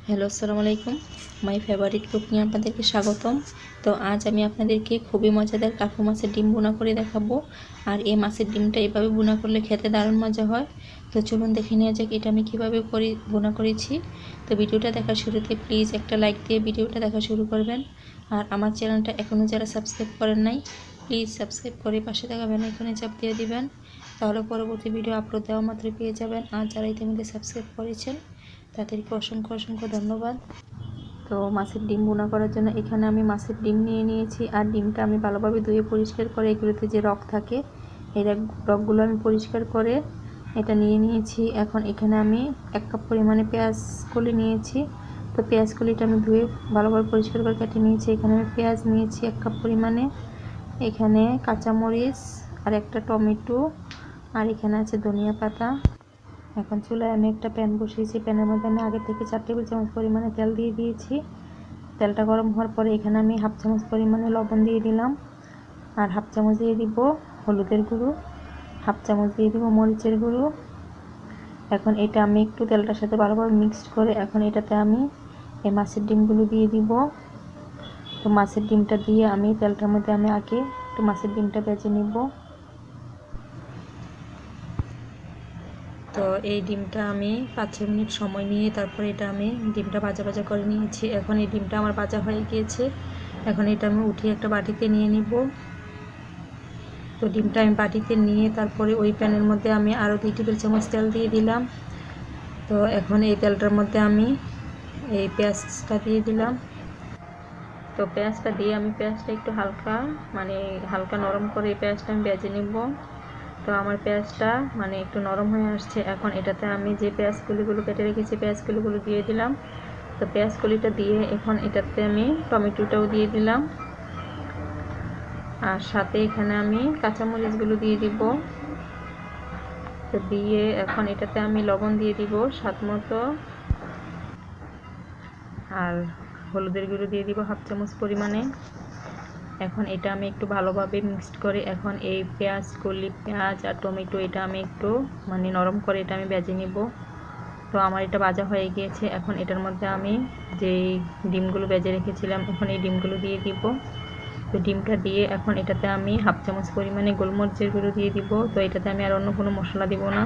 Hello, আসসালামু আলাইকুম। My favourite কুকিংয়ে আপনাদেরকে স্বাগতম। তো আজ আমি আপনাদেরকে খুবই মজাদার কাকু মাছের ডিম ভুনা করে দেখাবো। আর এই মাছের ডিমটা এভাবে ভুনা করলে খেতে দারুণ মজা হয়। তো চলুন দেখে নেওয়া যাক এটা আমি কীভাবে ভুনা করেছি। তো ভিডিওটা দেখার শুরুতে প্লিজ একটা লাইক দিয়ে ভিডিওটা দেখা শুরু করবেন। আর আমার চ্যানেলটা এখনও যারা সাবস্ক্রাইব করেন নাই প্লিজ সাবস্ক্রাইব করে পাশে থাকা বেল আইকনে চাপ দিয়ে দিবেন, তাহলে পরবর্তী ভিডিও আপলোড দেওয়া মাত্রই পেয়ে যাবেন। আর যারা ইতিমধ্যে সাবস্ক্রাইব করেছেন তাদেরকে অসংখ্য অসংখ্য ধন্যবাদ। তো মাছের ডিম ভুনা করার জন্য এখানে আমি মাছের ডিম নিয়ে নিয়েছি। আর ডিমটা আমি ভালোভাবে ধুয়ে পরিষ্কার করে এগুলোতে যে রক থাকে এই রকগুলো আমি পরিষ্কার করে এটা নিয়ে নিয়েছি। এখন এখানে আমি 1 কাপ পরিমাণে পেঁয়াজ কলি নিয়েছি। তো পেঁয়াজ কলিটা আমি ধুয়ে ভালোভাবে পরিষ্কার করে কেটে নিয়েছি। এখানে আমি পেঁয়াজ নিয়েছি 1 কাপ পরিমাণে, এখানে কাঁচামরিচ আর একটা টমেটো, আর এখানে আছে ধনিয়া পাতা। এখন চুলায় আমি একটা প্যান বসিয়েছি। প্যানের মধ্যে আমি আগে থেকে 4 টেবিল চামচ পরিমাণে তেল দিয়ে দিয়েছি। তেলটা গরম হওয়ার পরে এখানে আমি 1/2 চামচ পরিমাণে লবণ দিয়ে দিলাম, আর 1/2 চামচ দিয়ে দিব হলুদের গুঁড়ো, 1/2 চামচ দিয়ে দিব মরিচের গুঁড়ো। এখন এটা আমি একটু তেলটার সাথে ভালোভাবে মিক্সড করে এখন এটাতে আমি এই মাছের ডিমগুলো দিয়ে দিব। তো মাছের ডিমটা দিয়ে আমি তেলটার মধ্যে আমি আগে একটু মাছের ডিমটা ভেজে নিব। তো এই ডিমটা আমি 5-6 মিনিট সময় নিয়ে তারপরে এটা আমি ডিমটা ভাজা ভাজা করে নিয়েছি। এখন এই ডিমটা আমার ভাজা হয়ে গিয়েছে। এখন এটা আমি উঠিয়ে একটা বাটিতে নিয়ে নিব। তো ডিমটা আমি বাটিতে নিয়ে তারপরে ওই প্যানের মধ্যে আমি আরও 2 টেবিল চামচ তেল দিয়ে দিলাম। তো এখন এই তেলটার মধ্যে আমি এই পেঁয়াজটা দিয়ে দিলাম। তো পেঁয়াজটা দিয়ে আমি পেঁয়াজটা একটু হালকা নরম করে এই পেঁয়াজটা আমি ভেজে নিব। তো আমার পেঁয়াজটা একটু নরম হয়ে আসছে। এখন এটাতে আমি যে পেঁয়াজ কলিগুলো কেটে রেখেছি পেঁয়াজ কলিগুলো দিয়ে দিলাম। তো পেঁয়াজ কলিটা দিয়ে এখন এটাতে আমি টমেটোটাও দিয়ে দিলাম, আর সাথে এখানে আমি কাঁচামরিচগুলো দিয়ে দিব। তো দিয়ে এখন এটাতে আমি লবণ দিয়ে দিব স্বাদ মতো, আর হলুদের গুঁড়ো দিয়ে দিব 1/2 চামচ পরিমাণে। এখন এটা আমি একটু ভালোভাবে মিক্সড করে এখন এই পেঁয়াজ আর টমেটো এটা আমি একটু নরম করে এটা আমি ভেজে নিব। তো আমার এটা ভাজা হয়ে গিয়েছে। এখন এটার মধ্যে আমি যেই ডিমগুলো ভেজে রেখেছিলাম এখন এই ডিমগুলো দিয়ে দিব। তো ডিমটা দিয়ে এখন এটাতে আমি 1/2 চামচ পরিমাণে গোলমরিচের গুঁড়ো দিয়ে দিব। তো এটাতে আমি আর অন্য কোনো মশলা দিব না।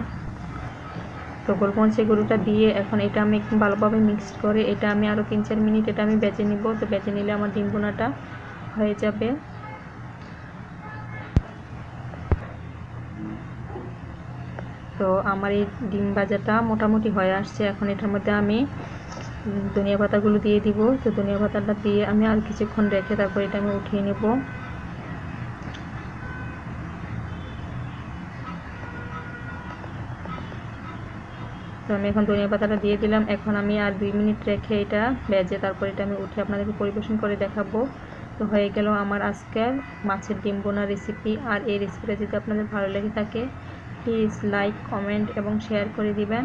তো গোলমরিচের গুঁড়োটা দিয়ে এখন এটা আমি একটু ভালোভাবে মিক্সড করে এটা আমি আরও 3-4 মিনিট এটা আমি ভেজে নিব। তো ভেজে নিলে আমার ডিম ভুনাটা হয়ে যাবে। তো আমার এই ডিম ভাজাটা মোটামুটি হয়ে আসছে। এখন এটার মধ্যে আমি ধনিয়া পাতাগুলো দিয়ে দিব। তো ধনিয়া পাতাটা দিয়ে আমি আর কিছুক্ষণ রেখে তারপর এটা আমি উঠিয়ে নেব। তো আমি এখন ধনিয়া পাতাটা দিয়ে দিলাম। এখন আমি আর 2 মিনিট রেখে এটা ভেজে তারপর এটা আমি উঠে আপনাদেরকে পরিবেশন করে দেখাবো। তো হয়ে গেল আমার আজকের মাছের ডিম ভুনা রেসিপি। আর এই রেসিপিটা যদি আপনাদের ভালো লেগে থাকে প্লিজ লাইক, কমেন্ট এবং শেয়ার করে দিবেন।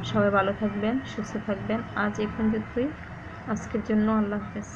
সবাই ভালো থাকবেন, সুস্থ থাকবেন। আজ এই পর্যন্তই, আজকের জন্য আল্লাহ হাফেজ।